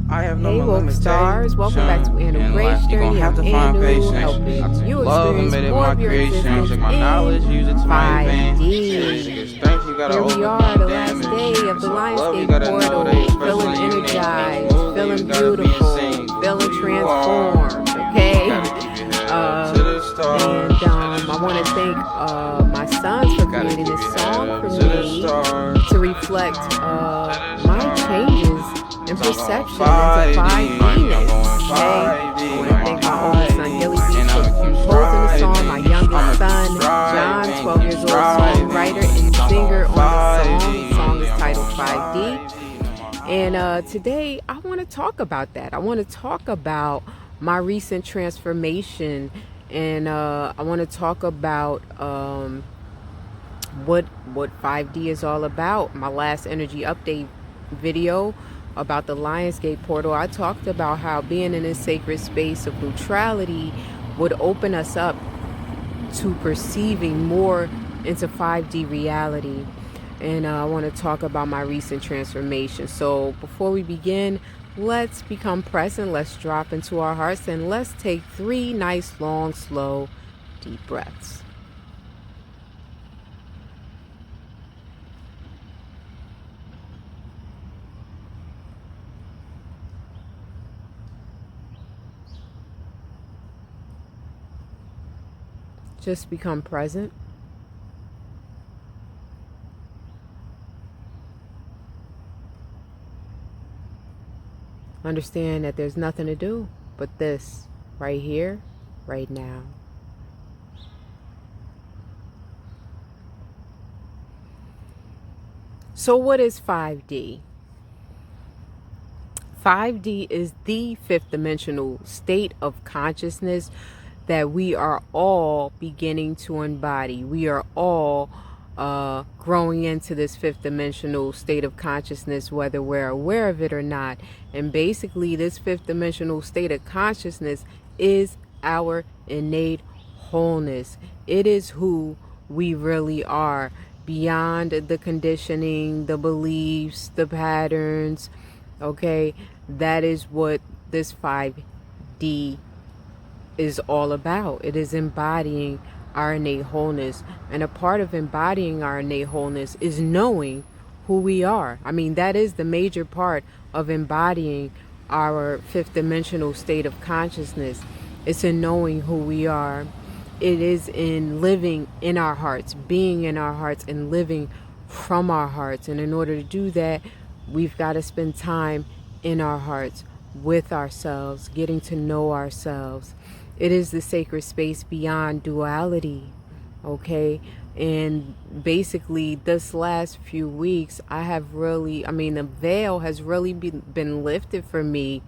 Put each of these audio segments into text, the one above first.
I have no Hey more woke stars, welcome back to limitation. Anu In life, Grace you gon' Journey. have I'm to find Anu, patience. I helping took you love and experience made it more my of your creation. existence Took my in knowledge, use it to my advantage. Yeah, to get 5D. strength, you gotta Here we are, overcome the last damage. day of To the self-love, you Lionsgate gotta know that you're portal. special Feeling and unique. To move energized, smoothly, you feeling gotta be in sync beautiful, with feeling who you are. transformed, You okay? gotta keep your head up Uh, to the stars. and I want to thank my sons for Gotta creating keep this your head song up for to the me stars. to reflect my changes and I'm going perception into 5D, I'm going 5D-ness, okay? 5D, I want to I'm thank on my oldest son, 5D, Gilly B, and for I'ma keep composing the song, my striving, youngest I'ma keep son, John, striving, 12 keep years old, striving. songwriter and I'm going singer on the song. The 5D, song is I'm titled going 5D. 5D, I'm on And today I want to talk about that. I want to talk about my recent transformation, and I want to talk about what 5D is all about. My last energy update video about the Lionsgate portal, I talked about how being in this sacred space of neutrality would open us up to perceiving more into 5D reality. And I want to talk about my recent transformation. So before we begin, let's become present. Let's drop into our hearts and let's take 3 nice, long, slow, deep breaths. Just become present. Understand that there's nothing to do but this right here, right now. So what is 5D? 5D is the fifth dimensional state of consciousness that we are all beginning to embody. We are all growing into this fifth dimensional state of consciousness, whether we're aware of it or not. And basically, this fifth dimensional state of consciousness is our innate wholeness. It is who we really are, beyond the conditioning, the beliefs, the patterns. Okay, that is what this 5D is all about. It is embodying our innate wholeness. And a part of embodying our innate wholeness is knowing who we are. I mean, that is the major part of embodying our fifth dimensional state of consciousness. It's in knowing who we are. It is in living in our hearts, being in our hearts, and living from our hearts. And in order to do that, we've got to spend time in our hearts with ourselves, getting to know ourselves. It is the sacred space beyond duality, okay? And basically, this last few weeks, I have really, I mean, the veil has really been lifted for me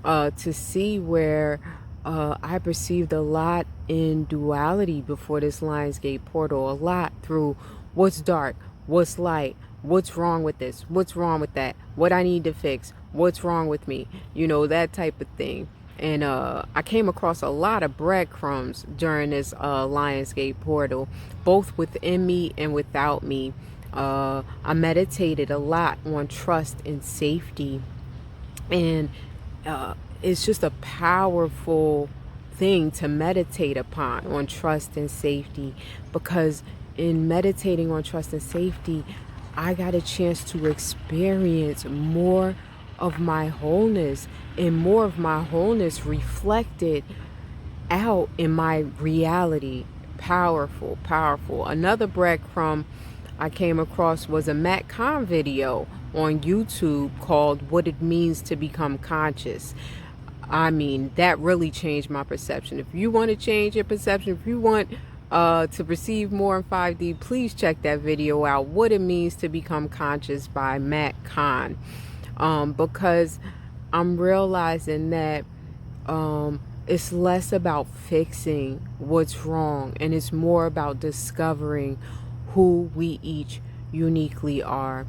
to see where I perceived a lot in duality before this Lionsgate portal, a lot through what's dark, what's light, what's wrong with this, what's wrong with that, what I need to fix, what's wrong with me, you know, that type of thing. And I came across a lot of breadcrumbs during this Lionsgate portal, both within me and without me. I meditated a lot on trust and safety, and it's just a powerful thing to meditate upon, on trust and safety, because in meditating on trust and safety, I got a chance to experience more of my wholeness, and more of my wholeness reflected out in my reality. Powerful, powerful. Another breadcrumb I came across was a Matt Kahn video on YouTube called What It Means to Become Conscious. I mean, that really changed my perception. If you want to change your perception, if you want to perceive more in 5D, please check that video out, What It Means to Become Conscious by Matt Kahn. Because I'm realizing that it's less about fixing what's wrong, and it's more about discovering who we each uniquely are.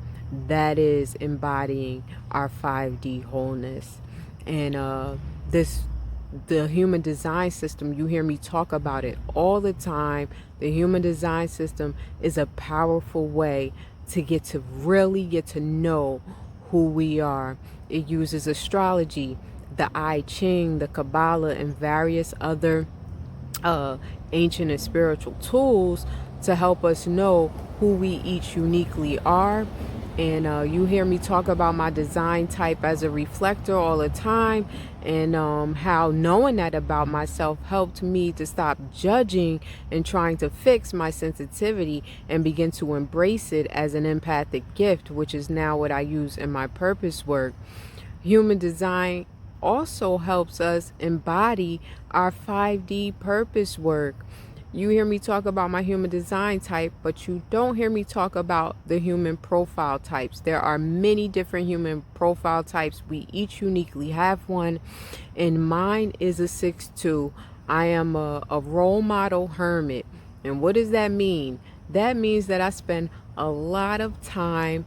That is embodying our 5D wholeness. And the human design system, you hear me talk about it all the time. The human design system is a powerful way to really get to know who we are. It uses astrology, the I Ching, the Kabbalah, and various other ancient and spiritual tools to help us know who we each uniquely are. And you hear me talk about my design type as a reflector all the time, and how knowing that about myself helped me to stop judging and trying to fix my sensitivity and begin to embrace it as an empathic gift, which is now what I use in my purpose work. Human design also helps us embody our 5D purpose work. You hear me talk about my human design type, but you don't hear me talk about the human profile types. There are many different human profile types. We each uniquely have one, and mine is a 6-2. I am a role model hermit. And what does that mean? That means that I spend a lot of time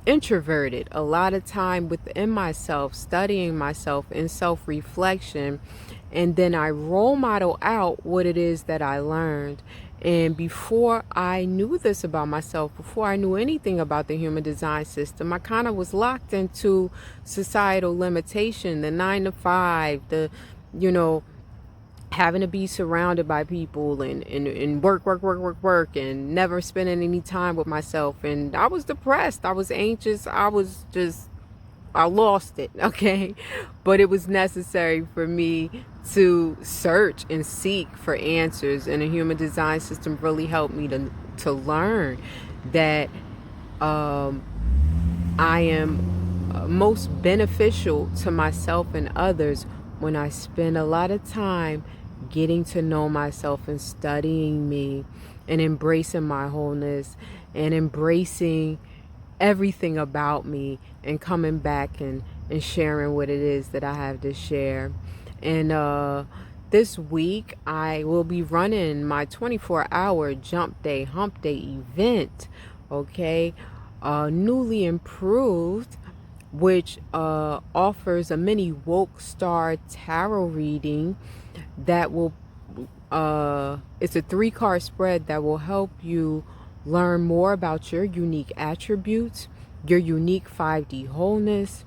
introverted, a lot of time within myself, studying myself in self-reflection, and then I role model out what it is that I learned. And before I knew this about myself, before I knew anything about the human design system, I kind of was locked into societal limitation, the 9 to 5, the, having to be surrounded by people and work, and never spending any time with myself. And I was depressed. I was anxious. I lost it. Okay. But it was necessary for me to search and seek for answers. And the human design system really helped me to learn that I am most beneficial to myself and others when I spend a lot of time getting to know myself and studying me and embracing my wholeness and embracing everything about me and coming back and sharing what it is that I have to share. And this week I will be running my 24-hour Jump Day, Hump Day event, okay? Newly improved, which offers a mini Woke Star tarot reading that will it's a 3-card spread that will help you learn more about your unique attributes, your unique 5D wholeness,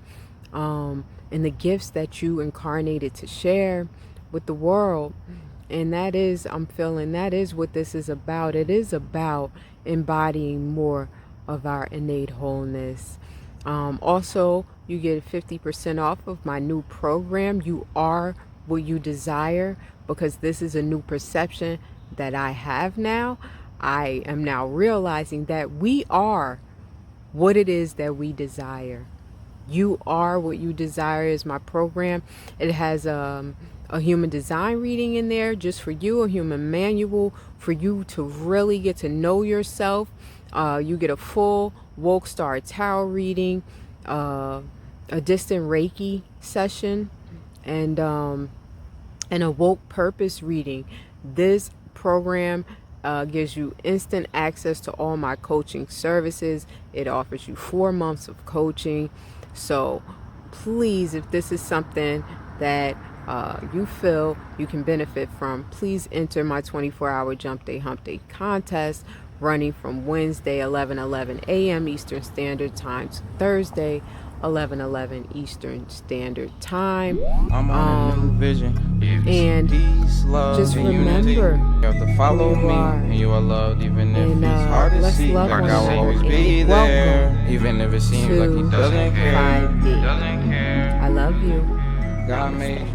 and the gifts that you incarnated to share with the world. And that is, I'm feeling, that is what this is about. It is about embodying more of our innate wholeness. Also, you get 50% off of my new program, You Are What You Desire, because this is a new perception that I have now. I am now realizing that we are what it is that we desire. You Are What You Desire is my program. It has a human design reading in there just for you, a human manual for you to really get to know yourself. You get a full Woke Star tarot reading, a distant Reiki session, and a Woke Purpose reading. This program gives you instant access to all my coaching services. It offers you 4 months of coaching. So please, if this is something that you feel you can benefit from, please enter my 24-hour Jump Day, Hump Day contest, running from Wednesday 11:11 a.m. Eastern Standard Time to Thursday 11:11 Eastern Standard Time. I'm on a new vision. And Peace, love, just and remember, unity. You have to follow who you me, are. and you are loved, even if And, it's hard to let's see. love Like one I will another always and be welcome there, even if it seems like he to doesn't care. 5D. Doesn't care. I love you. God made